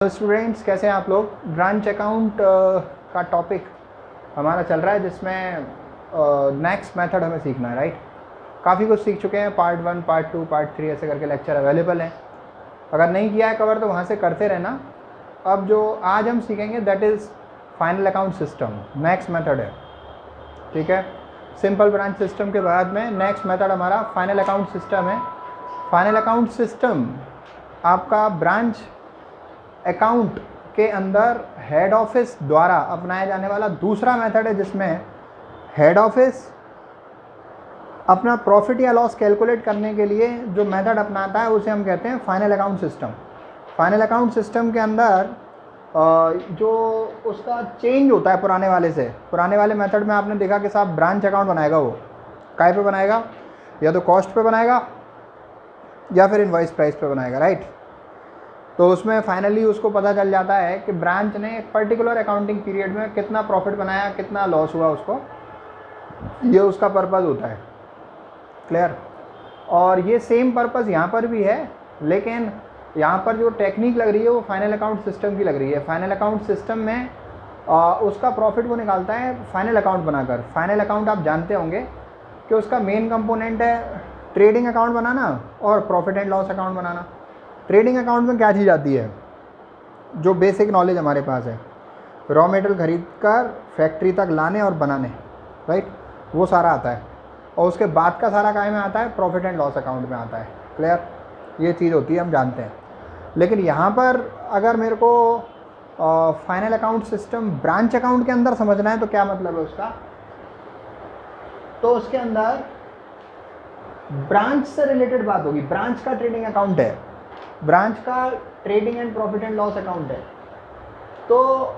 तो स्टूडेंट्स कैसे हैं आप लोग। ब्रांच अकाउंट का टॉपिक हमारा चल रहा है जिसमें नेक्स्ट मेथड हमें सीखना है, राइट। काफ़ी कुछ सीख चुके हैं, पार्ट 1 पार्ट 2 पार्ट 3 ऐसे करके लेक्चर अवेलेबल हैं। अगर नहीं किया है कवर तो वहाँ से करते रहना। अब जो आज हम सीखेंगे that is final account system, next method है, ठीक है। सिंपल ब्रांच सिस्टम के बाद में नेक्स्ट मेथड हमारा फाइनल अकाउंट सिस्टम है। फाइनल अकाउंट सिस्टम आपका ब्रांच अकाउंट के अंदर हेड ऑफिस द्वारा अपनाया जाने वाला दूसरा मेथड है, जिसमें हेड ऑफिस अपना प्रॉफिट या लॉस कैलकुलेट करने के लिए जो मेथड अपनाता है उसे हम कहते हैं final account system. Final account system के अंदर जो उसका चेंज होता है पुराने वाले से, पुराने वाले मेथड में आपने देखा कि साहब ब्रांच अकाउंट बनाएगा, वो काय पे बनाएगा, या तो कॉस्ट पे बनाएगा या फिर इनवॉइस प्राइस पे बनाएगा, राइट। तो उसमें फाइनली उसको पता चल जाता है कि ब्रांच ने एक पर्टिकुलर अकाउंटिंग पीरियड में कितना प्रॉफिट बनाया, कितना लॉस हुआ, उसको ये उसका पर्पज़ होता है, क्लियर। और ये सेम पर्पज़ यहाँ पर भी है, लेकिन यहाँ पर जो टेक्निक लग रही है वो फाइनल अकाउंट सिस्टम की लग रही है। फाइनल अकाउंट सिस्टम में उसका प्रॉफिट वो निकालता है फाइनल अकाउंट बनाकर। फाइनल अकाउंट आप जानते होंगे कि उसका मेन कंपोनेंट है ट्रेडिंग अकाउंट बनाना और profit and loss account banana. Trading account में क्या चीज़ आती है, जो बेसिक नॉलेज हमारे पास है, रॉ मटेरियल खरीद कर फैक्ट्री तक लाने और बनाने, राइट, वो सारा आता है। और उसके बाद का सारा काय में आता है, प्रॉफिट एंड लॉस अकाउंट में आता है, क्लियर। ये चीज़ होती है, हम जानते हैं। लेकिन यहाँ पर अगर मेरे को final account system branch account के अंदर समझना है तो क्या मतलब है उसका, तो उसके अंदर ब्रांच से रिलेटेड बात होगी। ब्रांच का ट्रेडिंग अकाउंट है, ब्रांच का trading and profit and loss account है। तो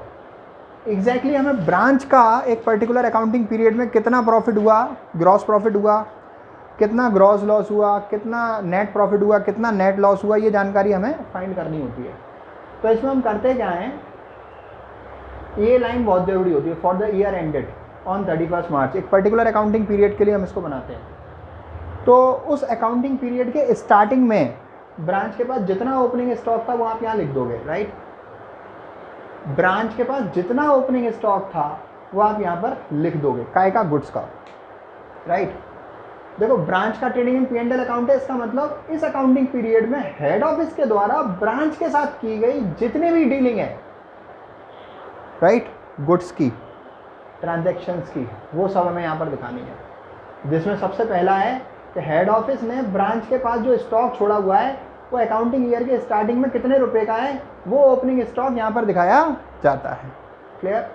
एग्जैक्टली हमें ब्रांच का एक पर्टिकुलर अकाउंटिंग पीरियड में कितना प्रॉफिट हुआ, ग्रॉस प्रॉफिट हुआ, कितना ग्रॉस लॉस हुआ, कितना नेट प्रॉफिट हुआ, कितना नेट लॉस हुआ, ये जानकारी हमें फाइंड करनी होती है। तो इसमें हम करते क्या हैं, ये लाइन बहुत जरूरी होती है। For the year ended on 31 मार्च, एक पर्टिकुलर अकाउंटिंग पीरियड के लिए हम इसको बनाते हैं। तो उस अकाउंटिंग पीरियड के स्टार्टिंग में ब्रांच के पास जितना ओपनिंग स्टॉक था वो आप यहाँ लिख दोगे, राइट। ब्रांच के पास जितना ओपनिंग स्टॉक था वो आप यहाँ पर लिख दोगे, काय का, गुड्स का, राइट। देखो ब्रांच का ट्रेडिंग एंड P&L अकाउंट है, इसका मतलब इस अकाउंटिंग पीरियड में हेड ऑफिस के द्वारा ब्रांच के साथ की गई जितनी भी डीलिंग है, राइट, गुड्स की, ट्रांजैक्शंस की, वो सब हमें यहाँ पर दिखानी है। जिसमें सबसे पहला है कि हेड ऑफिस ने ब्रांच के पास जो स्टॉक छोड़ा हुआ है वो अकाउंटिंग ईयर के स्टार्टिंग में कितने रुपए का है, वो ओपनिंग स्टॉक यहाँ पर दिखाया जाता है, क्लियर।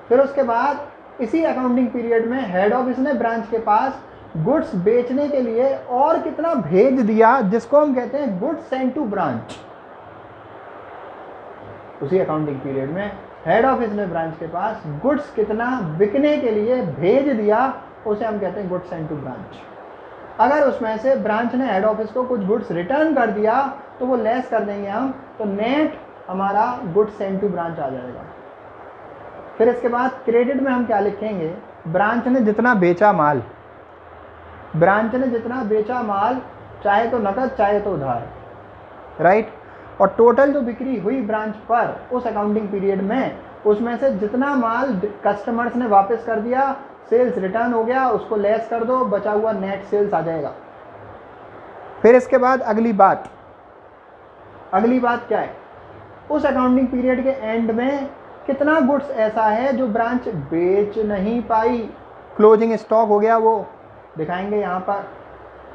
फिर उसके बाद इसी अकाउंटिंग पीरियड में हेड ऑफिस ने ब्रांच के पास गुड्स बेचने के लिए और कितना भेज दिया, जिसको हम कहते हैं गुड्स सेंट टू ब्रांच। उसी अकाउंटिंग पीरियड में हेड ऑफिस ने ब्रांच के पास गुड्स कितना बिकने के लिए भेज दिया, उसे हम कहते हैं गुड्स सेंट टू ब्रांच। अगर उसमें से ब्रांच ने हेड ऑफिस को कुछ गुड्स रिटर्न कर दिया तो वो लेस कर देंगे हम, तो नेट हमारा गुड्स सेंट टू ब्रांच आ जाएगा। फिर इसके बाद क्रेडिट में हम क्या लिखेंगे, ब्रांच ने जितना बेचा माल, ब्रांच ने जितना बेचा माल, चाहे तो नकद चाहे तो उधार, राइट। और टोटल जो बिक्री हुई ब्रांच पर उस अकाउंटिंग पीरियड में, उसमें से जितना माल कस्टमर्स ने वापस कर दिया, सेल्स रिटर्न हो गया, उसको लेस कर दो, बचा हुआ नेट सेल्स आ जाएगा। फिर इसके बाद अगली बात क्या है, उस अकाउंटिंग पीरियड के एंड में कितना गुड्स ऐसा है जो ब्रांच बेच नहीं पाई, क्लोजिंग स्टॉक हो गया, वो दिखाएंगे यहाँ पर।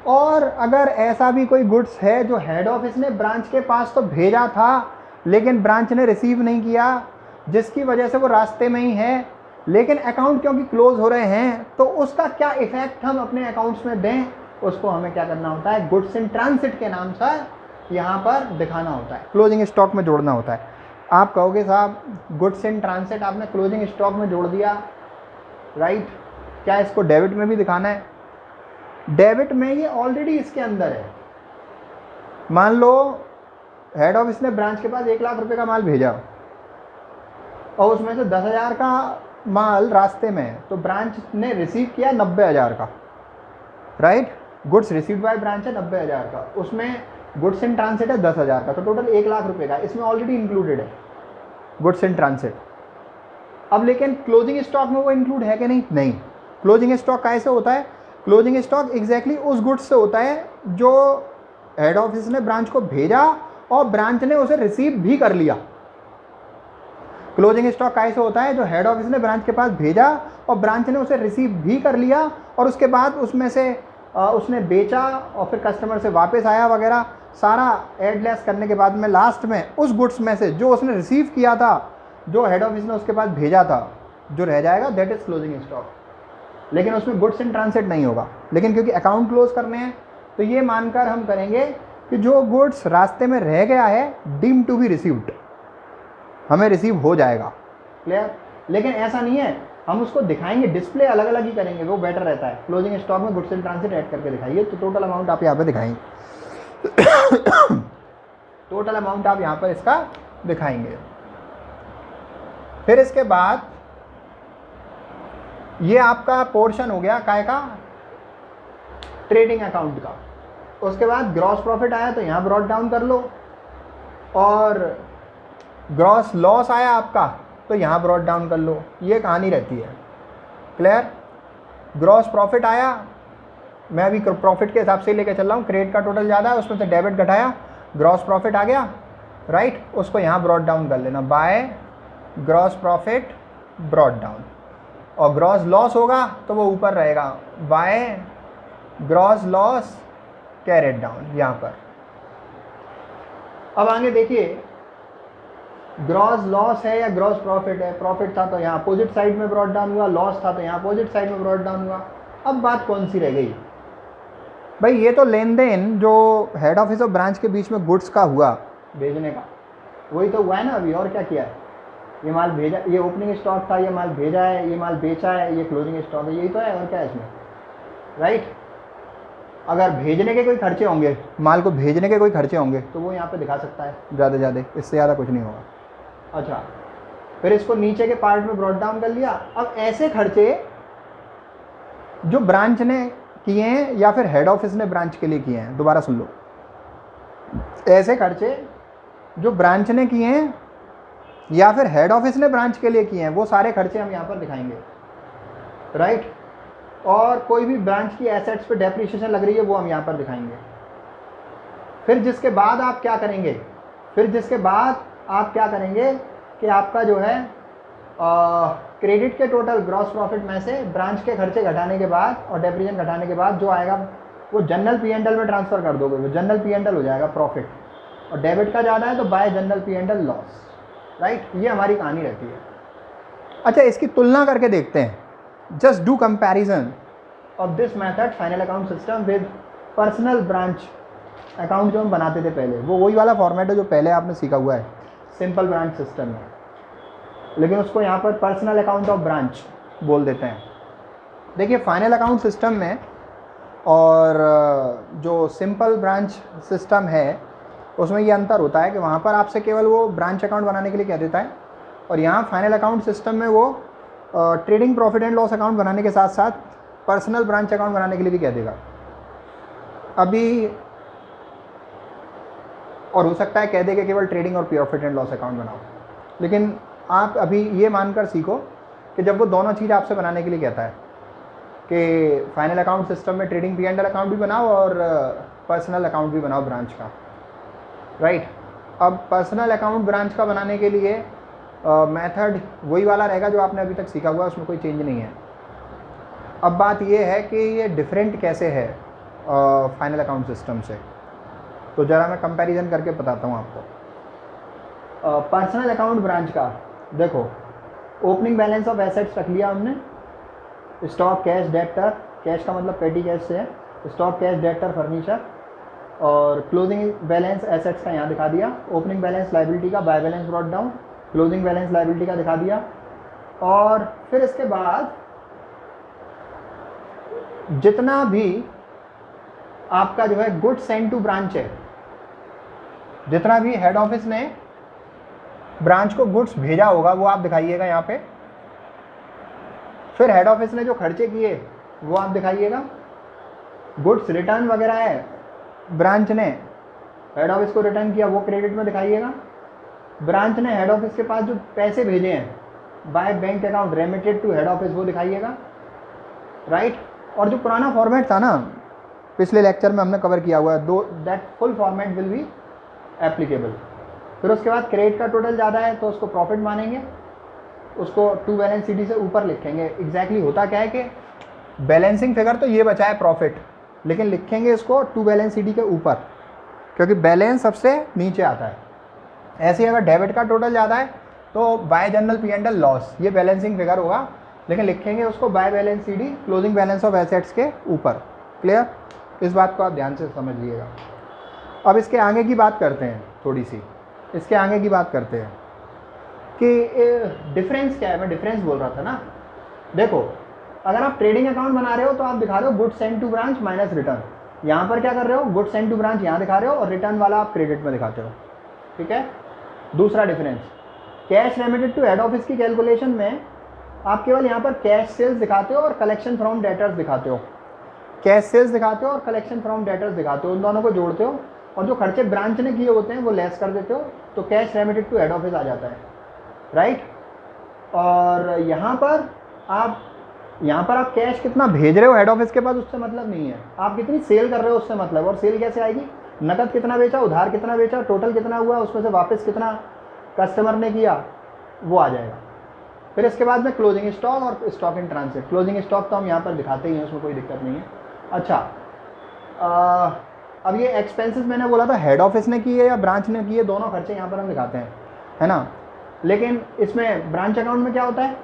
और अगर ऐसा भी कोई गुड्स है जो हेड ऑफिस ने ब्रांच के पास तो भेजा था लेकिन ब्रांच ने रिसीव नहीं किया, जिसकी वजह से वो रास्ते में ही है, लेकिन अकाउंट क्योंकि क्लोज हो रहे हैं, तो उसका क्या इफेक्ट हम अपने अकाउंट्स में दें, उसको हमें क्या करना होता है, गुड्स इन ट्रांसिट के नाम से यहाँ पर दिखाना होता है, क्लोजिंग स्टॉक में जोड़ना होता है। आप कहोगे साहब गुड्स इन ट्रांसिट आपने क्लोजिंग स्टॉक में जोड़ दिया, राइट, क्या इसको डेबिट में भी दिखाना है? डेबिट में ये ऑलरेडी इसके अंदर है। मान लो हेड ऑफिस ने ब्रांच के पास 1 लाख रुपए का माल भेजा और उसमें से 10,000 का माल रास्ते में है, तो ब्रांच ने रिसीव किया 90,000 का, right. Goods received by branch है 90,000 का, उसमें गुड्स इन ट्रांसिट है 10,000 का, तो टोटल 1,00,000 रुपये का इसमें ऑलरेडी इंक्लूडेड है गुड्स इन ट्रांसिट। अब लेकिन क्लोजिंग स्टॉक में वो इंक्लूड है कि नहीं? नहीं। क्लोजिंग स्टॉक कैसे होता है? क्लोजिंग स्टॉक एग्जैक्टली उस गुड्स से होता है जो हेड ऑफिस ने ब्रांच को भेजा और ब्रांच ने उसे रिसीव भी कर लिया। क्लोजिंग स्टॉक कैसे होता है? जो हेड ऑफिस ने ब्रांच के पास भेजा और ब्रांच ने उसे रिसीव भी कर लिया और उसके बाद उसमें से उसने बेचा और फिर कस्टमर से वापस आया वगैरह, सारा एडलेस करने के बाद में लास्ट में उस गुड्स में से जो उसने रिसीव किया था, जो हेड ऑफिस ने उसके पास भेजा था, जो रह जाएगा दैट इज क्लोजिंग स्टॉक। लेकिन उसमें गुड्स इन ट्रांसिट नहीं होगा। लेकिन क्योंकि अकाउंट क्लोज करने हैं तो ये मानकर हम करेंगे कि जो गुड्स रास्ते में रह गया है डीम टू बी रिसीव्ड, हमें रिसीव हो जाएगा। क्लियर? लेकिन ऐसा नहीं है, हम उसको दिखाएंगे, डिस्प्ले अलग अलग ही करेंगे, वो बेटर रहता है। क्लोजिंग स्टॉक में गुड्स इन ट्रांसिट ऐड करके दिखाइए तो टोटल अमाउंट आप यहाँ पे दिखाएंगे। टोटल अमाउंट आप यहाँ पर इसका दिखाएंगे। फिर इसके बाद ये आपका पोर्शन हो गया काय का? ट्रेडिंग अकाउंट का। उसके बाद ग्रॉस प्रॉफिट आया तो यहाँ ब्रॉट डाउन कर लो, और ग्रॉस लॉस आया आपका तो यहाँ ब्रॉट डाउन कर लो। ये कहानी रहती है। क्लियर? ग्रॉस प्रॉफिट आया, मैं अभी प्रॉफिट के हिसाब से लेके चल रहा हूँ, क्रेडिट का टोटल ज़्यादा है उसमें से डेबिट घटाया, ग्रॉस प्रॉफिट आ गया, राइट? उसको यहाँ ब्रॉट डाउन कर लेना by gross profit brought down. और ग्रॉस लॉस होगा तो वो ऊपर रहेगा by gross loss carried down यहाँ पर। अब आगे देखिए, ग्रॉस लॉस है या ग्रॉस प्रॉफिट है? प्रॉफिट था तो यहाँ अपोजिट साइड में ब्रॉट डाउन हुआ, लॉस था तो यहाँ अपोजिट साइड में ब्रॉट डाउन हुआ। अब बात कौन सी रह गई भाई? ये तो लेन देन जो हेड ऑफिस और ब्रांच के बीच में गुड्स का हुआ भेजने का, वही तो हुआ है ना अभी। और क्या किया है? ये माल भेजा, ये ओपनिंग स्टॉक था, ये माल भेजा है, ये माल बेचा है, ये क्लोजिंग स्टॉक है, यही तो है। और क्या है इसमें? राइट? अगर भेजने के कोई खर्चे होंगे, माल को भेजने के कोई खर्चे होंगे तो वो यहाँ पे दिखा सकता है ज़्यादा ज़्यादा, इससे ज़्यादा कुछ नहीं होगा। अच्छा, फिर इसको नीचे के पार्ट में ब्रॉट डाउन कर लिया। अब ऐसे खर्चे जो ब्रांच ने किए हैं या फिर हेड ऑफिस ने ब्रांच के लिए किए हैं, दोबारा सुन लो, ऐसे खर्चे जो ब्रांच ने किए हैं या फिर हेड ऑफिस ने ब्रांच के लिए किए हैं, वो सारे खर्चे हम यहाँ पर दिखाएंगे। राइट? और कोई भी ब्रांच की एसेट्स पे डेप्रिसिएशन लग रही है वो हम यहाँ पर दिखाएंगे। फिर जिसके बाद आप क्या करेंगे? फिर जिसके बाद आप क्या करेंगे कि आपका जो है क्रेडिट के टोटल ग्रॉस प्रॉफिट में से ब्रांच के खर्चे घटाने के बाद और डेप्रिसिएशन घटाने के बाद जो आएगा वो जनरल P&L में ट्रांसफ़र कर दोगे, वो जनरल P&L हो जाएगा प्रॉफिट। और डेबिट का ज़्यादा है तो bye general P&L loss. Right? ये हमारी कहानी रहती है। अच्छा, इसकी तुलना करके देखते हैं। Just do comparison of this method final account system with personal branch account जो हम बनाते थे पहले। वो वही वाला फॉर्मेट है जो पहले आपने सीखा हुआ है सिंपल ब्रांच सिस्टम में, लेकिन उसको यहाँ पर पर्सनल अकाउंट ऑफ ब्रांच बोल देते हैं। देखिए, फाइनल अकाउंट सिस्टम में और जो सिंपल ब्रांच सिस्टम है उसमें ये अंतर होता है कि वहाँ पर आपसे केवल वो ब्रांच अकाउंट बनाने के लिए कह देता है, और यहाँ फाइनल अकाउंट सिस्टम में वो trading profit and loss account बनाने के साथ साथ पर्सनल ब्रांच अकाउंट बनाने के लिए भी कह देगा अभी। और हो सकता है कह दे कि केवल ट्रेडिंग और प्रॉफिट एंड लॉस अकाउंट बनाओ, लेकिन आप अभी ये मानकर सीखो कि जब वो दोनों चीज़ आपसे बनाने के लिए कहता है कि फाइनल अकाउंट सिस्टम में ट्रेडिंग P&L अकाउंट भी बनाओ और पर्सनल अकाउंट भी बनाओ ब्रांच का। राइट? अब पर्सनल अकाउंट ब्रांच का बनाने के लिए मेथड वही वाला रहेगा जो आपने अभी तक सीखा हुआ है, उसमें कोई चेंज नहीं है। अब बात ये है कि ये डिफरेंट कैसे है फाइनल अकाउंट सिस्टम से, तो ज़रा मैं कंपैरिजन करके बताता हूँ आपको। पर्सनल अकाउंट ब्रांच का देखो, ओपनिंग बैलेंस ऑफ एसेट्स रख लिया हमने, स्टॉक कैश डेटर, कैश का मतलब पेटी कैश से है, स्टॉक कैश डेटर फर्नीचर, और क्लोजिंग बैलेंस एसेट्स का यहाँ दिखा दिया, ओपनिंग बैलेंस लाइबिलिटी का by balance brought down, closing balance liability का दिखा दिया। और फिर इसके बाद जितना भी आपका जो है गुड्स सेंड टू ब्रांच है, जितना भी हेड ऑफिस ने ब्रांच को गुड्स भेजा होगा वो आप दिखाइएगा यहाँ पे। फिर हेड ऑफिस ने जो खर्चे किए वो आप दिखाइएगा। गुड्स रिटर्न वगैरह है ब्रांच ने हेड ऑफिस को रिटर्न किया वो क्रेडिट में दिखाइएगा। ब्रांच ने हेड ऑफिस के पास जो पैसे भेजे हैं by bank account remitted to head office वो दिखाइएगा, राइट। और जो पुराना फॉर्मेट था ना, पिछले लेक्चर में हमने कवर किया हुआ है, दो that full format will be applicable. फिर उसके बाद क्रेडिट का टोटल ज़्यादा है तो उसको प्रॉफिट मानेंगे, उसको टू बैलेंस शीट से ऊपर लिखेंगे। एग्जैक्टली होता क्या है कि बैलेंसिंग फिगर तो ये बचा है प्रॉफिट, लेकिन लिखेंगे इसको टू बैलेंस शीट के ऊपर, क्योंकि बैलेंस सबसे नीचे आता है। ऐसे ही अगर डेबिट का टोटल ज़्यादा है तो बाय जनरल P&L लॉस, ये बैलेंसिंग फिगर होगा, लेकिन लिखेंगे उसको by balance CD closing balance of assets के ऊपर। क्लियर? इस बात को आप ध्यान से समझ लीजिएगा। अब इसके आगे की बात करते हैं, थोड़ी सी इसके आगे की बात करते हैं कि डिफरेंस क्या है। मैं डिफरेंस बोल रहा था ना, देखो अगर आप ट्रेडिंग अकाउंट बना रहे हो तो आप दिखा रहे हो goods send to branch minus return. यहाँ पर क्या कर रहे हो, गुड्स सेंड टू ब्रांच यहाँ दिखा रहे हो और रिटर्न वाला आप क्रेडिट में दिखाते हो, ठीक है। दूसरा difference, cash remitted to head office की कैलकुलेशन में आप केवल यहाँ पर कैश सेल्स दिखाते हो और कलेक्शन फ्रॉम डेटर्स दिखाते हो। कैश सेल्स दिखाते हो और कलेक्शन फ्रॉम डेटर्स दिखाते हो, उन दोनों को जोड़ते हो और जो खर्चे ब्रांच ने किए होते हैं वो लेस कर देते हो, तो cash remitted to head office आ जाता है, राइट। और यहाँ पर आप कैश कितना भेज रहे हो हेड ऑफिस के पास उससे मतलब नहीं है, आप कितनी सेल कर रहे हो उससे मतलब। और सेल कैसे आएगी, नकद कितना बेचा, उधार कितना बेचा, टोटल कितना हुआ, उसमें से वापस कितना कस्टमर ने किया, वो आ जाएगा। फिर इसके बाद में क्लोजिंग स्टॉक और stock in transit. Closing stock तो हम यहाँ पर दिखाते ही हैं, उसमें कोई दिक्कत नहीं है। अच्छा, अब ये एक्सपेंसेस मैंने बोला था हेड ऑफिस ने किए या ब्रांच ने किए, दोनों खर्चे यहाँ पर हम दिखाते हैं, है ना। लेकिन इसमें ब्रांच अकाउंट में क्या होता है,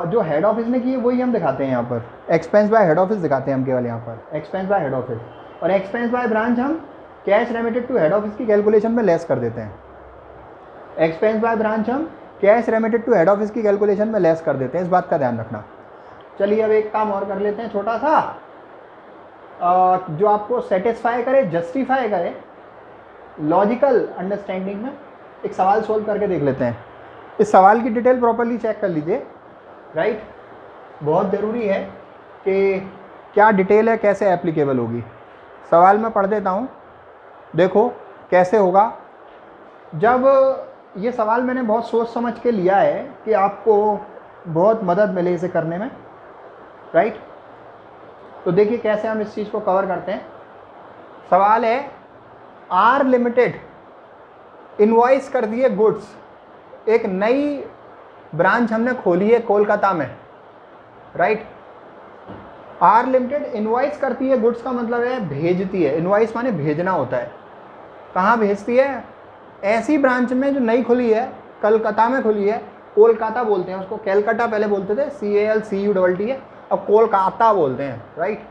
जो हेड ऑफिस ने किए वही हम दिखाते हैं यहाँ पर। एक्सपेंस बाय हेड ऑफिस दिखाते हैं हम केवल यहाँ पर, एक्सपेंस बाय हेड ऑफिस। और एक्सपेंस बाय ब्रांच हम cash remitted to head office की कैलकुलेशन में लेस कर देते हैं। एक्सपेंस बाय ब्रांच हम cash remitted to head office की कैलकुलेशन में लेस कर देते हैं, इस बात का ध्यान रखना। चलिए अब एक काम और कर लेते हैं छोटा सा, जो आपको सेटिस्फाई करे, जस्टिफाई करे लॉजिकल अंडरस्टैंडिंग में। एक सवाल सोल्व करके देख लेते हैं। इस सवाल की डिटेल प्रॉपर्ली चेक कर लीजिए, राइट। बहुत ज़रूरी है कि क्या डिटेल है, कैसे एप्लीकेबल होगी। सवाल मैं पढ़ देता हूँ, देखो कैसे होगा। जब ये सवाल मैंने बहुत सोच समझ के लिया है कि आपको बहुत मदद मिले इसे करने में, राइट। तो देखिए कैसे हम इस चीज़ को कवर करते हैं। सवाल है, आर लिमिटेड इनवॉइस कर दिए गुड्स, एक नई ब्रांच हमने खोली है कोलकाता में, राइट। आर लिमिटेड इनवॉइस करती है गुड्स का मतलब है भेजती है, इनवॉइस माने भेजना होता है। कहाँ भेजती है, ऐसी ब्रांच में जो नई खुली है, कलकत्ता में खुली है, कोलकाता बोलते हैं उसको, कैलकाटा पहले बोलते थे, CALCUTT है, अब कोलकाता बोलते हैं, राइट।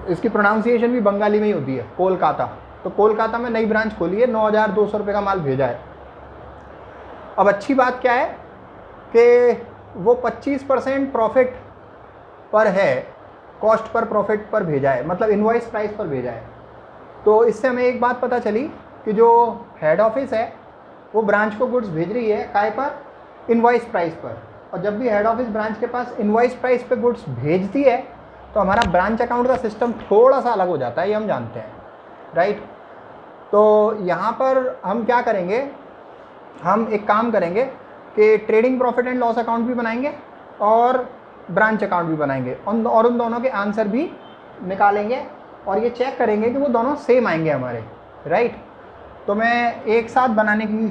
इसकी प्रोनाउंसिएशन भी बंगाली में ही होती है, कोलकाता। तो कोलकाता में नई ब्रांच खोली है, 9,200 रुपये का माल भेजा है। अब अच्छी बात क्या है कि वो 25% प्रॉफिट पर है, कॉस्ट पर प्रॉफिट पर भेजा है, मतलब इनवॉइस प्राइस पर भेजा है। तो इससे हमें एक बात पता चली कि जो हेड ऑफिस है वो ब्रांच को गुड्स भेज रही है काय पर, इनवॉइस प्राइस पर। और जब भी हेड ऑफिस ब्रांच के पास इनवॉइस प्राइस पे गुड्स भेजती है तो हमारा ब्रांच अकाउंट का सिस्टम थोड़ा सा अलग हो जाता है, ये हम जानते हैं, राइट। तो यहाँ पर हम क्या करेंगे, हम एक काम करेंगे कि trading profit and loss account भी बनाएंगे और ब्रांच अकाउंट भी बनाएंगे, और उन दोनों के आंसर भी निकालेंगे और ये चेक करेंगे कि वो दोनों सेम आएंगे हमारे, राइट। तो मैं एक साथ बनाने की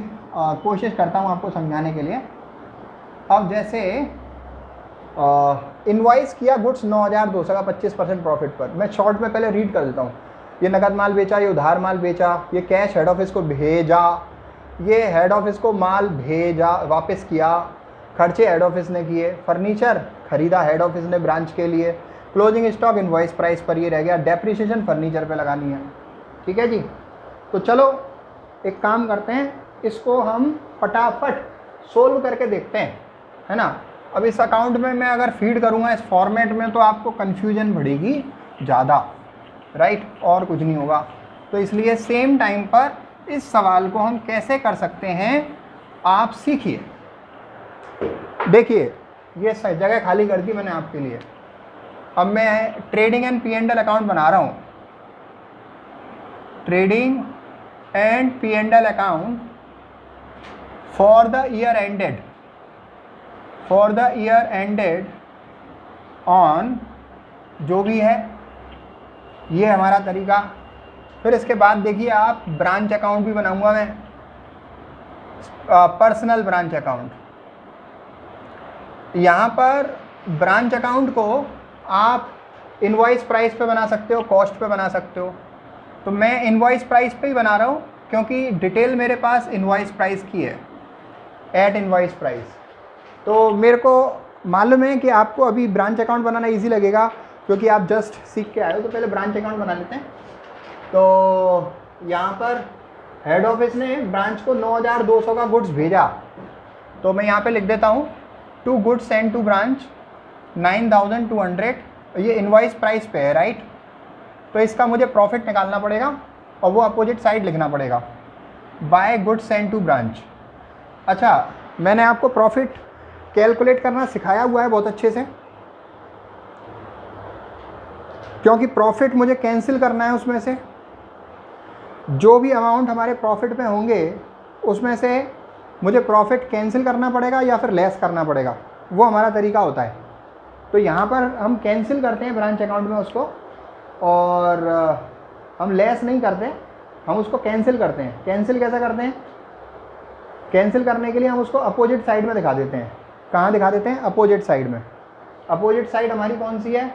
कोशिश करता हूँ आपको समझाने के लिए। अब जैसे इनवॉइस किया गुड्स 9,200 का 25% प्रॉफिट पर, मैं शॉर्ट में पहले रीड कर देता हूँ। ये नकद माल बेचा, ये उधार माल बेचा, ये कैश हेड ऑफिस को भेजा, ये हेड ऑफिस को माल भेजा वापस किया, खर्चे हेड ऑफिस ने किए, फर्नीचर खरीदा हेड ऑफिस ने ब्रांच के लिए, क्लोजिंग स्टॉक इनवॉइस प्राइस पर ये रह गया, डेप्रिसिएशन फर्नीचर पे लगानी है, ठीक है जी। तो चलो एक काम करते हैं, इसको हम फटाफट सोल्व करके देखते हैं, है ना। अब इस अकाउंट में मैं अगर फीड करूँगा इस फॉर्मेट में तो आपको कन्फ्यूजन बढ़ेगी ज़्यादा, राइट, और कुछ नहीं होगा। तो इसलिए सेम टाइम पर इस सवाल को हम कैसे कर सकते हैं आप सीखिए। देखिए ये जगह खाली कर दी मैंने आपके लिए। अब मैं ट्रेडिंग एंड P&L अकाउंट बना रहा हूँ, trading and P&L account for the year ended on, जो भी है ये हमारा तरीका। फिर इसके बाद देखिए आप ब्रांच अकाउंट भी बनाऊंगा मैं, पर्सनल ब्रांच अकाउंट। यहाँ पर ब्रांच अकाउंट को आप इनवॉइस प्राइस पे बना सकते हो, कॉस्ट पे बना सकते हो। तो मैं इनवॉइस प्राइस पे ही बना रहा हूँ क्योंकि डिटेल मेरे पास इनवॉइस प्राइस की है, एट इनवॉइस प्राइस। तो मेरे को मालूम है कि आपको अभी ब्रांच अकाउंट बनाना इजी लगेगा क्योंकि आप जस्ट सीख के आए हो। तो पहले ब्रांच अकाउंट बना लेते हैं। तो यहाँ पर हेड ऑफिस ने ब्रांच को 9200 का गुड्स भेजा, तो मैं यहाँ पे लिख देता हूँ to goods send to branch 9200। ये इनवॉइस प्राइस पे है, राइट। तो इसका मुझे प्रॉफिट निकालना पड़ेगा और वो अपोजिट साइड लिखना पड़ेगा, by goods send to branch. अच्छा, मैंने आपको प्रॉफिट कैलकुलेट करना सिखाया हुआ है बहुत अच्छे से, क्योंकि प्रॉफिट मुझे कैंसिल करना है। उसमें से जो भी अमाउंट हमारे प्रॉफिट में होंगे उसमें से मुझे प्रॉफिट कैंसिल करना पड़ेगा या फिर लेस करना पड़ेगा, वो हमारा तरीका होता है। तो यहाँ पर हम कैंसिल करते हैं ब्रांच अकाउंट में उसको, और हम लेस नहीं करते, हम उसको कैंसिल करते हैं। कैंसिल कैसे करते हैं? कैंसिल करने के लिए हम उसको अपोजिट साइड में दिखा देते हैं। कहाँ दिखा देते हैं? अपोजिट साइड में। अपोजिट साइड हमारी कौन सी है?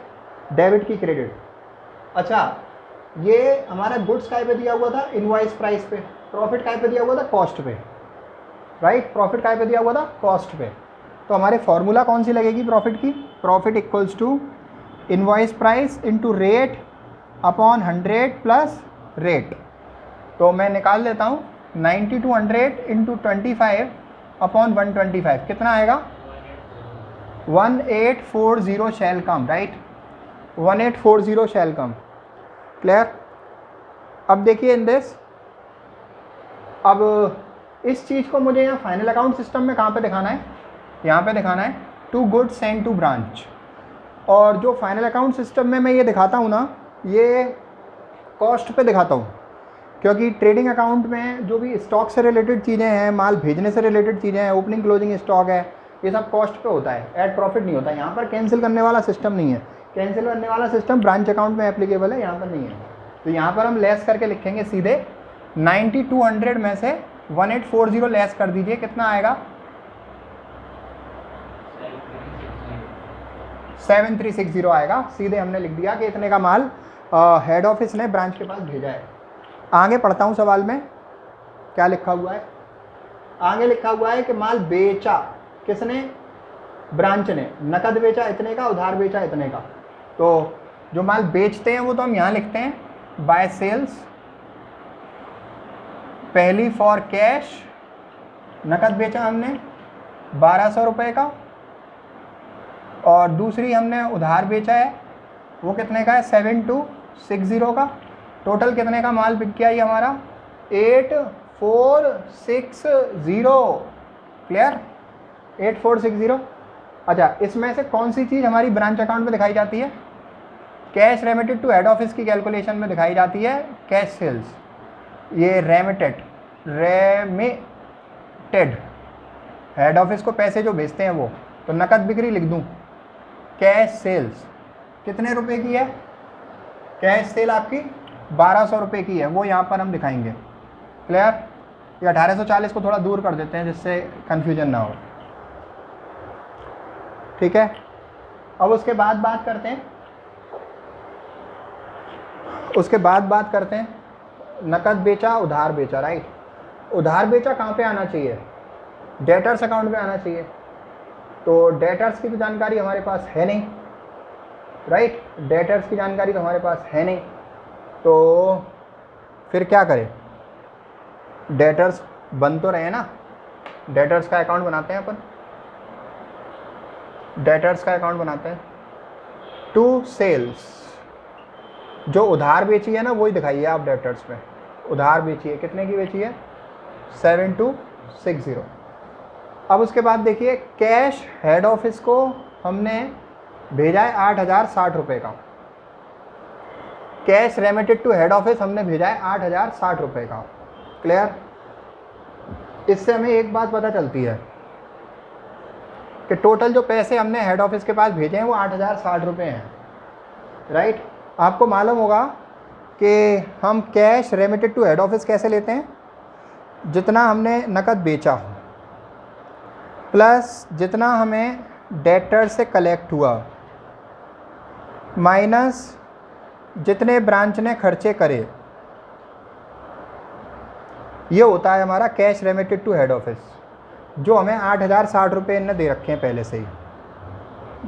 डेबिट की क्रेडिट। अच्छा, ये हमारा गुड्स काय पे दिया हुआ था? इनवॉइस प्राइस पे। प्रॉफिट काय पे दिया हुआ था? कॉस्ट पे, राइट। प्रॉफिट काय पे दिया हुआ था? कॉस्ट पे। तो हमारे फॉर्मूला कौन सी लगेगी प्रॉफिट की? Profit equals to invoice price into rate upon 100 plus rate. तो मैं निकाल लेता हूँ 9200 इंटू 25 अपॉन 125 कितना आएगा? 1840 शैल कम, राइट। 1840 शैल कम। क्लियर? अब देखिए इन दिस, अब इस चीज़ को मुझे यहाँ फाइनल अकाउंट सिस्टम में कहाँ पे दिखाना है? यहाँ पे दिखाना है to goods send to branch. और जो फाइनल अकाउंट सिस्टम में मैं ये दिखाता हूँ ना, ये कॉस्ट पे दिखाता हूँ, क्योंकि ट्रेडिंग अकाउंट में जो भी स्टॉक से रिलेटेड चीज़ें हैं, माल भेजने से रिलेटेड चीज़ें हैं, ओपनिंग क्लोजिंग स्टॉक है, ये सब कॉस्ट पे होता है, एट प्रॉफिट नहीं होता। यहाँ पर कैंसिल करने वाला सिस्टम नहीं है। कैंसिल करने वाला सिस्टम ब्रांच अकाउंट में एप्लीकेबल है, यहाँ पर नहीं है। तो यहाँ पर हम लेस करके लिखेंगे सीधे 9200 में से 1840 लेस कर दीजिए, कितना आएगा? 7360 आएगा। सीधे हमने लिख दिया कि इतने का माल हेड ऑफिस ने ब्रांच के पास भेजा है। आगे पढ़ता हूँ सवाल में क्या लिखा हुआ है। आगे लिखा हुआ है कि माल बेचा किसने? ब्रांच ने। नकद बेचा इतने का, उधार बेचा इतने का। तो जो माल बेचते हैं वो तो हम यहाँ लिखते हैं बाय सेल्स। पहली फॉर कैश, नकद बेचा हमने 1200 रुपये का, और दूसरी हमने उधार बेचा है, वो कितने का है? 7260 का। टोटल कितने का माल बिक गया ये हमारा? 8460। क्लियर? 8460। अच्छा, इसमें से कौन सी चीज़ हमारी ब्रांच अकाउंट में दिखाई जाती है? Cash remitted to head office की कैलकुलेशन में दिखाई जाती है कैश सेल्स। ये रेमिटेड हेड ऑफिस को पैसे जो भेजते हैं वो, तो नकद बिक्री लिख दूँ। कैश सेल्स कितने रुपए की है? कैश सेल आपकी 1200 रुपये की है, वो यहाँ पर हम दिखाएंगे। क्लियर? ये 1840 को थोड़ा दूर कर देते हैं जिससे कन्फ्यूजन ना हो। ठीक है, अब उसके बाद बात करते हैं नकद बेचा, उधार बेचा, राइट। उधार बेचा कहाँ पे आना चाहिए? डेटर्स अकाउंट में आना चाहिए। तो डेटर्स की तो जानकारी हमारे पास है नहीं, राइट। डेटर्स की जानकारी तो हमारे पास है नहीं, तो फिर क्या करें? डेटर्स बन तो रहे ना, डेटर्स का अकाउंट बनाते हैं अपन। डेटर्स का अकाउंट बनाते हैं। टू सेल्स, जो उधार बेची है ना वही दिखाइए आप डेटर्स में। उधार बेची है, कितने की बेची है? 7260। अब उसके बाद देखिए कैश हेड ऑफिस को हमने भेजा है 8060 रुपये का। Cash remitted to head office हमने भेजा है 8060 रुपये का। क्लियर? इससे हमें एक बात पता चलती है कि टोटल जो पैसे हमने हेड ऑफिस के पास भेजे हैं वो 8,060 रुपये हैं, राइट? आपको मालूम होगा कि हम cash remitted to head office कैसे लेते हैं? जितना हमने नकद बेचा हो प्लस जितना हमें डेटर से कलेक्ट हुआ माइनस जितने ब्रांच ने खर्चे करे, ये होता है हमारा cash remitted to head office, जो हमें 8,060 रुपये इनने दे रखे हैं पहले से ही।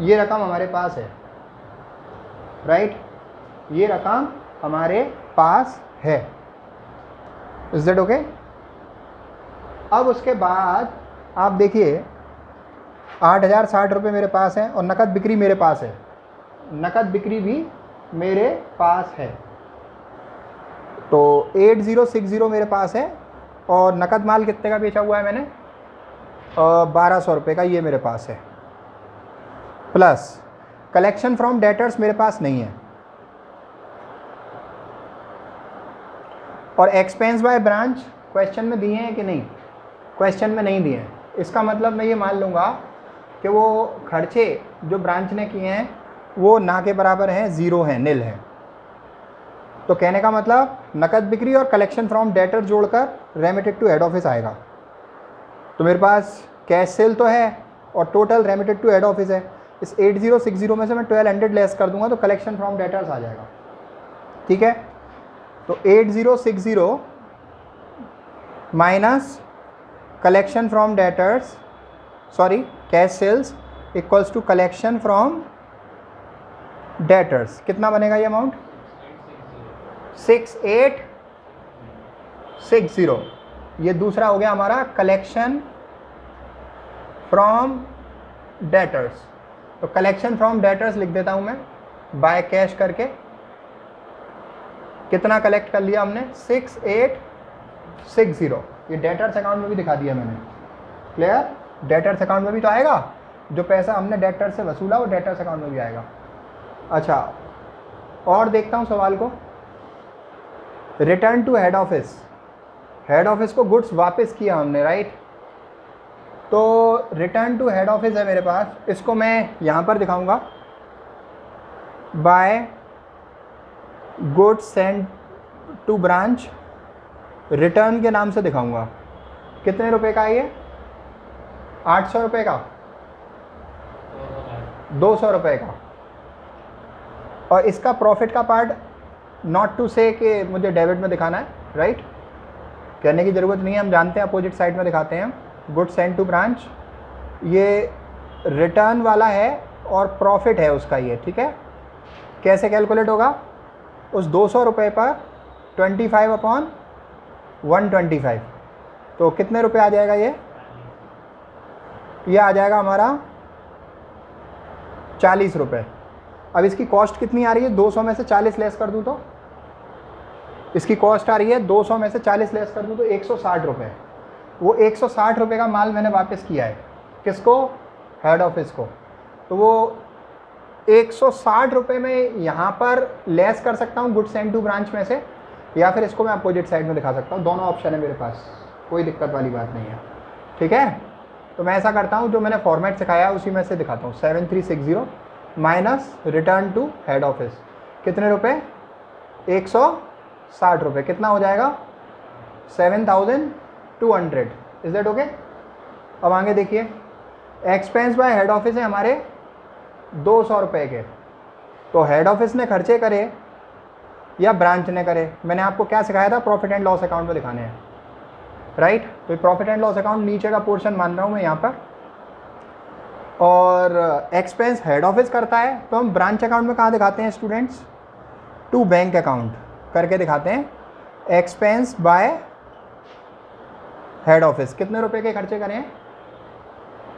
ये रकम हमारे पास है, राइट? ये रकम हमारे पास है। Is that okay? अब उसके बाद आप देखिए 8,060 रुपये मेरे पास हैं और नकद बिक्री मेरे पास है, नकद बिक्री भी मेरे पास है, तो 8060 मेरे पास है और नकद माल कितने का बेचा हुआ है मैंने? 1200 रुपये का, ये मेरे पास है। प्लस कलेक्शन फ्रॉम डेटर्स मेरे पास नहीं है और एक्सपेंस बाय ब्रांच क्वेश्चन में दिए हैं कि नहीं? क्वेश्चन में नहीं दिए हैं। इसका मतलब मैं ये मान लूँगा कि वो खर्चे जो ब्रांच ने किए हैं वो ना के बराबर हैं, ज़ीरो हैं, निल हैं। तो कहने का मतलब नकद बिक्री और कलेक्शन फ्रॉम डेटर जोड़कर रेमिटेड टू हेड ऑफिस आएगा। तो मेरे पास कैश सेल तो है और total remitted to head office है। इस 8060 में से मैं 1200 लेस कर दूंगा तो कलेक्शन फ्रॉम डेटर्स आ जाएगा, ठीक है? तो 8060 minus collection from debtors, sorry cash sales equals to collection from debtors, कितना बनेगा ये अमाउंट? 6860। ये दूसरा हो गया हमारा कलेक्शन फ्रॉम डेटर्स। तो कलेक्शन फ्रॉम डेटर्स लिख देता हूं मैं बाय कैश करके। कितना कलेक्ट कर लिया हमने? 6860। ये डेटर्स अकाउंट में भी दिखा दिया मैंने, क्लियर? डेटर्स अकाउंट में भी तो आएगा, जो पैसा हमने डेटर से वसूला वो डेटर्स अकाउंट में भी आएगा। अच्छा, और देखता हूँ सवाल को। Return to head office, head office को गुड्स वापस किया हमने, राइट? तो रिटर्न टू हेड ऑफिस है मेरे पास, इसको मैं यहाँ पर दिखाऊंगा by goods send to branch, return के नाम से दिखाऊंगा। कितने रुपए का है ये? 800 रुपये का, 200 रुपये का। और इसका प्रॉफिट का पार्ट नॉट टू से कि मुझे डेबिट में दिखाना है, राइट? कहने की ज़रूरत नहीं है, हम जानते हैं, अपोजिट साइड में दिखाते हैं। गुड सेंड टू ब्रांच, ये रिटर्न वाला है और प्रॉफिट है उसका ये, ठीक है? कैसे कैलकुलेट होगा? उस 200 रुपये पर 25/125, तो कितने रुपए आ जाएगा ये आ जाएगा हमारा 40 रुपये। अब इसकी कॉस्ट कितनी आ रही है? 200 में से 40 लेस कर दूँ तो इसकी कॉस्ट आ रही है 200 में से 40 लेस कर दूँ तो 160 रुपये। वो 160 रुपये का माल मैंने वापस किया है, किसको? हेड ऑफिस को। तो वो 160 रुपये में यहाँ पर लेस कर सकता हूँ गुड सेंड टू ब्रांच में से, या फिर इसको मैं अपोजिट साइड में दिखा सकता हूँ। दोनों ऑप्शन है मेरे पास, कोई दिक्कत वाली बात नहीं है, ठीक है? तो मैं ऐसा करता हूँ, जो मैंने फॉर्मेट सिखाया उसी में से दिखाता हूँ। 7360 minus return to head office, कितने रुपए? 160 रुपये। कितना हो जाएगा? 7200। Is that okay? अब आगे देखिए, एक्सपेंस बाय हेड ऑफिस है हमारे 200 रुपये के। तो हेड ऑफिस ने खर्चे करे या ब्रांच ने करे? मैंने आपको क्या सिखाया था? प्रॉफिट एंड लॉस अकाउंट में दिखाने हैं, राइट? तो प्रॉफिट एंड लॉस अकाउंट नीचे का पोर्शन मान रहा हूँ मैं यहाँ पर, और एक्सपेंस हेड ऑफिस करता है तो हम ब्रांच अकाउंट में कहाँ दिखाते हैं स्टूडेंट्स? टू बैंक अकाउंट करके दिखाते हैं। एक्सपेंस बाय हेड ऑफिस, कितने रुपए के खर्चे करें हैं?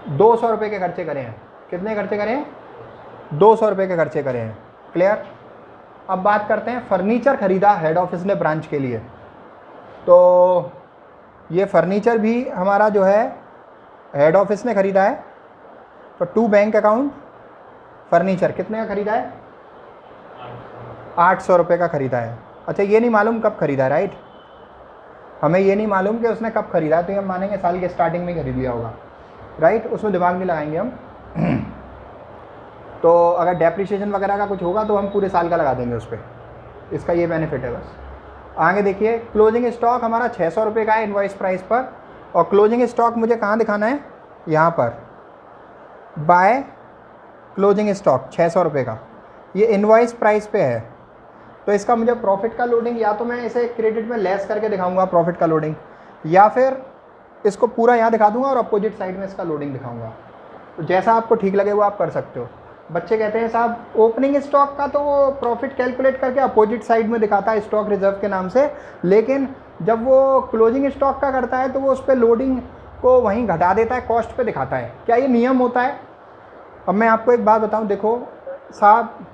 200 रुपये के खर्चे करें हैं। कितने खर्चे करें हैं? 200 रुपये के खर्चे करें हैं, क्लियर? अब बात करते हैं, फर्नीचर खरीदा हेड ऑफिस ने ब्रांच के लिए, तो ये फर्नीचर भी हमारा जो है हेड ऑफिस ने खरीदा है। तो टू बैंक अकाउंट फर्नीचर कितने का खरीदा है? 800 रुपये का खरीदा है। अच्छा, ये नहीं मालूम कब खरीदा है, राइट? हमें ये नहीं मालूम कि उसने कब खरीदा है, तो ये हम मानेंगे साल के स्टार्टिंग में खरीद लिया होगा, राइट। उसमें दिमाग नहीं लगाएंगे हम। तो अगर डेप्रिसिएशन वगैरह का कुछ होगा तो हम पूरे साल का लगा देंगे उस पर, इसका ये बेनिफिट है बस। आगे देखिए, क्लोजिंग स्टॉक हमारा 600 रुपये का है इनवॉइस प्राइस पर, और क्लोजिंग स्टॉक मुझे कहाँ दिखाना है, यहाँ पर बाय क्लोजिंग स्टॉक 600 रुपये का, ये इनवॉइस प्राइस पे है। तो इसका मुझे प्रॉफिट का लोडिंग या तो मैं इसे क्रेडिट में लेस करके दिखाऊंगा प्रॉफिट का लोडिंग, या फिर इसको पूरा यहाँ दिखा दूंगा और अपोजिट साइड में इसका लोडिंग दिखाऊंगा। तो जैसा आपको ठीक लगे वो आप कर सकते हो। बच्चे कहते हैं साहब ओपनिंग स्टॉक का तो वो प्रॉफिट कैलकुलेट करके अपोजिट साइड में दिखाता है स्टॉक रिजर्व के नाम से, लेकिन जब वो क्लोजिंग स्टॉक का करता है तो वो उस पर लोडिंग को वहीं घटा देता है, कॉस्ट पे दिखाता है। क्या ये नियम होता है? अब मैं आपको एक बात बताऊं, देखो साहब,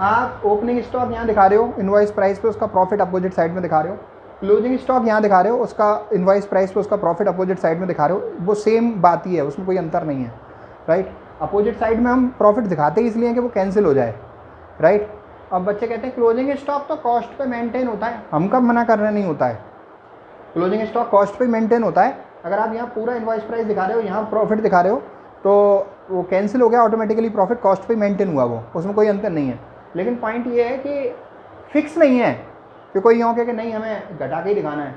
आप ओपनिंग स्टॉक यहाँ दिखा रहे हो इनवॉइस प्राइस पे, उसका प्रॉफिट अपोजिट साइड में दिखा रहे हो। क्लोजिंग स्टॉक यहाँ दिखा रहे हो, उसका इनवॉइस प्राइस पे उसका प्रॉफिट अपोजिट साइड में दिखा रहे हो। वो सेम बात ही है, उसमें कोई अंतर नहीं है, राइट। अपोजिट साइड में हम प्रॉफिट दिखाते ही इसलिए कि वो कैंसिल हो जाए, राइट। अब बच्चे कहते हैं क्लोजिंग स्टॉक तो कॉस्ट पे मेंटेन होता है। हम कब मना कर रहे नहीं होता है, क्लोजिंग स्टॉक कॉस्ट पे मेंटेन होता है। अगर आप यहाँ पूरा इनवॉइस प्राइस दिखा रहे हो, यहाँ प्रॉफिट दिखा रहे हो, तो वो कैंसिल हो गया ऑटोमेटिकली, प्रॉफिट कॉस्ट पे मेंटेन हुआ, वो उसमें कोई अंतर नहीं है। लेकिन पॉइंट ये है कि फिक्स नहीं है कि कोई यूँ कहे कि नहीं हमें घटा के ही दिखाना है,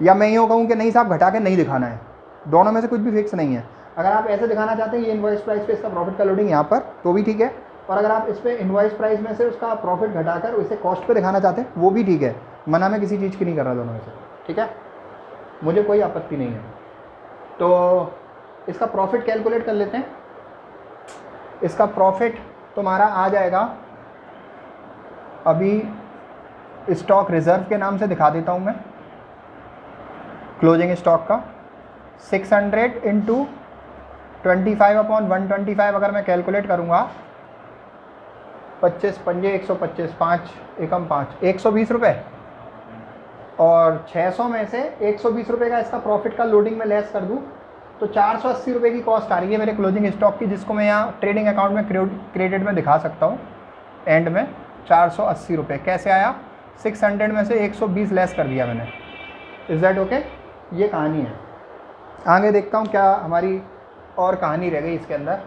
या मैं यूँ कहूँ कि नहीं साहब घटा के नहीं दिखाना है। दोनों में से कुछ भी फिक्स नहीं है। अगर आप ऐसे दिखाना चाहते हैं ये इनवॉइस प्राइस पे इसका प्रॉफिट का लोडिंग यहाँ पर, तो भी ठीक है। और अगर आप इस पर इनवॉइस प्राइस में से उसका प्रॉफिट घटाकर इसे कॉस्ट पे दिखाना चाहते हैं, वो भी ठीक है। मना मैं किसी चीज़ की नहीं कर रहा दोनों में से, ठीक है, मुझे कोई आपत्ति नहीं है। तो इसका प्रॉफिट कैलकुलेट कर लेते हैं। इसका प्रॉफिट तुम्हारा आ जाएगा, अभी स्टॉक रिजर्व के नाम से दिखा देता हूँ मैं, क्लोजिंग स्टॉक का 600 इंटू 25/125 अगर मैं कैलकुलेट करूँगा, 25 पंजे 125, 5 एकम 5, 120 रुपये, और 600 में से 120 रुपये का इसका प्रॉफिट का लोडिंग में लेस कर दूँ तो 480 रुपये की कॉस्ट आ रही है मेरे क्लोजिंग स्टॉक की, जिसको मैं यहाँ ट्रेडिंग अकाउंट में क्रेडिट में दिखा सकता हूँ एंड में 480 रुपये। कैसे आया? 600 में से 120 लेस कर दिया मैंने। Is that okay? ये कहानी है। आगे देखता हूँ क्या हमारी और कहानी रह गई इसके अंदर।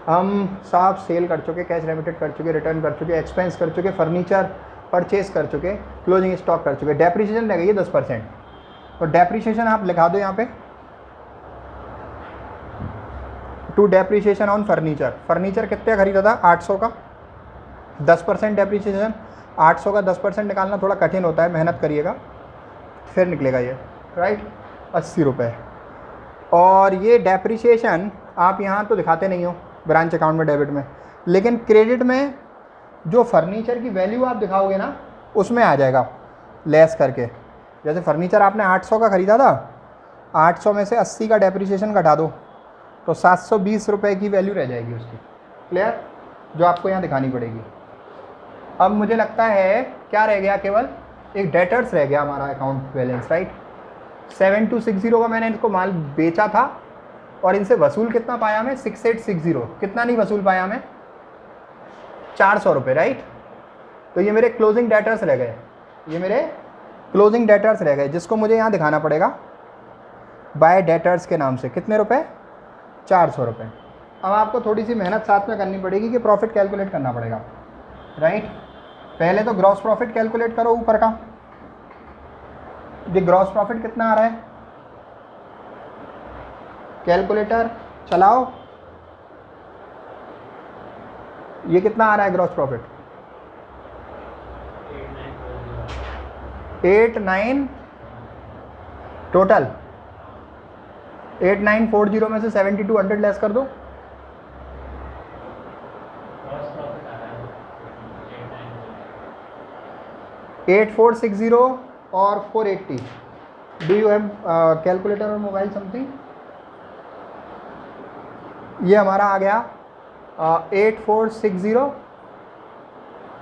हम साफ सेल कर चुके, कैश रेमिटेड कर चुके, रिटर्न कर चुके, एक्सपेंस कर चुके, फर्नीचर परचेज कर चुके, क्लोजिंग स्टॉक कर चुके। डेप्रीशिएशन रह गई है 10%। तो डेप्रीशिएशन आप लिखा दो यहाँ पे, to depreciation on furniture. Furniture कितने खरीदा था? 800 का, 10% डेप्रीशिएशन। 800 का 10% निकालना थोड़ा कठिन होता है, मेहनत करिएगा फिर निकलेगा ये, राइट। 80 रुपये। और ये डेप्रीशिएशन आप यहाँ तो दिखाते नहीं हो ब्रांच अकाउंट में डेबिट में, लेकिन क्रेडिट में जो फर्नीचर की वैल्यू आप दिखाओगे ना उसमें आ जाएगा लेस करके। जैसे फर्नीचर आपने 800 का ख़रीदा था, 800 में से 80 का डेप्रीशिएशन घटा दो तो 720 रुपये की वैल्यू रह जाएगी उसकी। क्लियर? जो आपको यहाँ दिखानी पड़ेगी। अब मुझे लगता है क्या रह गया, केवल एक डेटर्स रह गया हमारा अकाउंट बैलेंस, राइट। 7260 का मैंने इनको माल बेचा था और इनसे वसूल कितना पाया मैं? 6860। कितना नहीं वसूल पाया मैं? 400 रुपये, राइट। तो ये मेरे क्लोजिंग डेटर्स रह गए, ये मेरे क्लोजिंग डेटर्स रह गए, जिसको मुझे यहाँ दिखाना पड़ेगा बाय डेटर्स के नाम से। कितने रुपए? 400 रुपये। अब आपको थोड़ी सी मेहनत साथ में करनी पड़ेगी कि प्रॉफिट कैलकुलेट करना पड़ेगा, राइट। पहले तो ग्रॉस प्रॉफिट कैलकुलेट करो ऊपर का। ये ग्रॉस प्रॉफिट कितना आ रहा है? कैलकुलेटर चलाओ, ये कितना आ रहा है ग्रॉस प्रॉफिट? 89 टोटल। 8940 में से 7200 लेस कर दो। एट 460 और 480। डू यू हैव कैलकुलेटर और मोबाइल समथिंग? ये हमारा आ गया 8460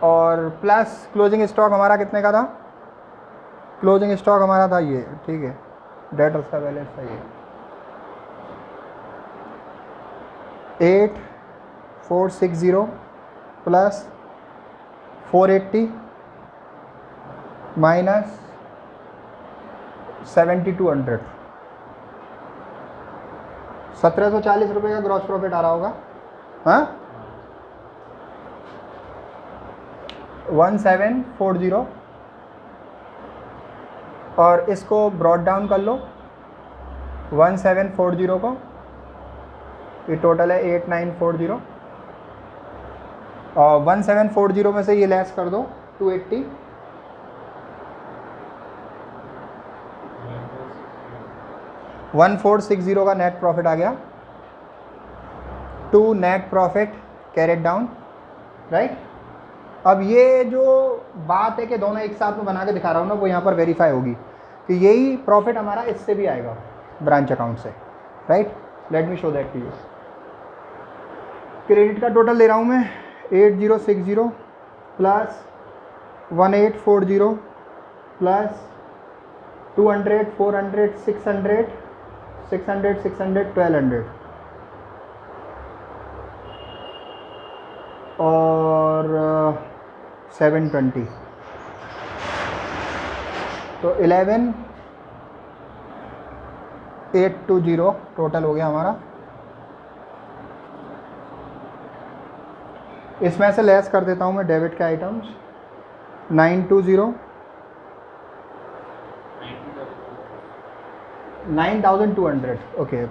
और प्लस क्लोजिंग स्टॉक हमारा कितने का था? क्लोजिंग स्टॉक हमारा था ये, ठीक है, डेटर्स का बैलेंस था ये 8460 प्लस 480 माइनस 7200, 1740 रुपये का ग्रॉस प्रॉफिट आ रहा होगा। हाँ 1740, और इसको ब्रॉड डाउन कर लो 1740 को, ये टोटल है 8940, और 1740 में से ये लेस कर दो 280, 1460 का नेट प्रॉफिट आ गया। To net profit carried down, right. अब ये जो बात है कि दोनों एक साथ में बना के दिखा रहा हूँ ना, वो यहाँ पर वेरीफाई होगी कि यही प्रॉफिट हमारा इससे भी आएगा, ब्रांच अकाउंट से, right. Let me show that to you. Credit का टोटल ले रहा हूँ मैं 8060 प्लस 1840 प्लस 200 400 600 600 600 1200 और 720, तो 11820 टोटल हो गया हमारा। इसमें से लेस कर देता हूँ मैं डेबिट के items 920 9200, okay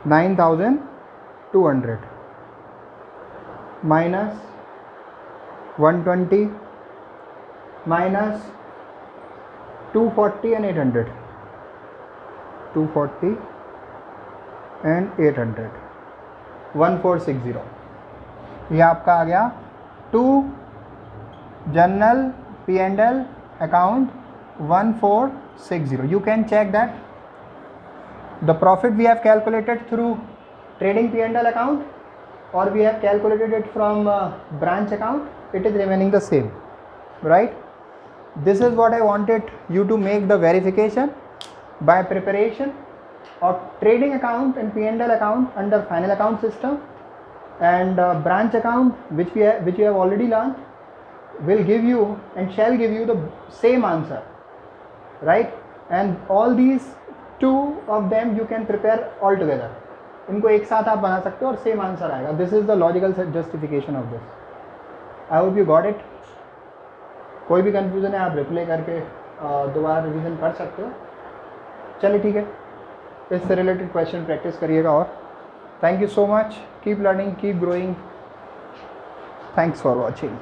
9200 minus 120 minus 240 and 800, 240 and 800, 1460, ये आपका आ गया to general P&L account 1460. You can check that the profit we have calculated through trading P&L account or we have calculated it from branch account, it is remaining the same, right. This is what I wanted you to make the verification by preparation of trading account and P&L account under final account system, and branch account which you have already learned will give you and shall give you the same answer, right. And all these two of them you can prepare all together, इनको एक साथ आप बना सकते हो और same answer आएगा. This is the logical justification of this. I hope you got it. कोई भी कन्फ्यूज़न है आप रिप्लाई करके दोबारा रिवीजन कर सकते हो. चलिए ठीक है, इससे रिलेटेड क्वेश्चन प्रैक्टिस करिएगा. और thank you so much. Keep learning, keep growing. Thanks for watching.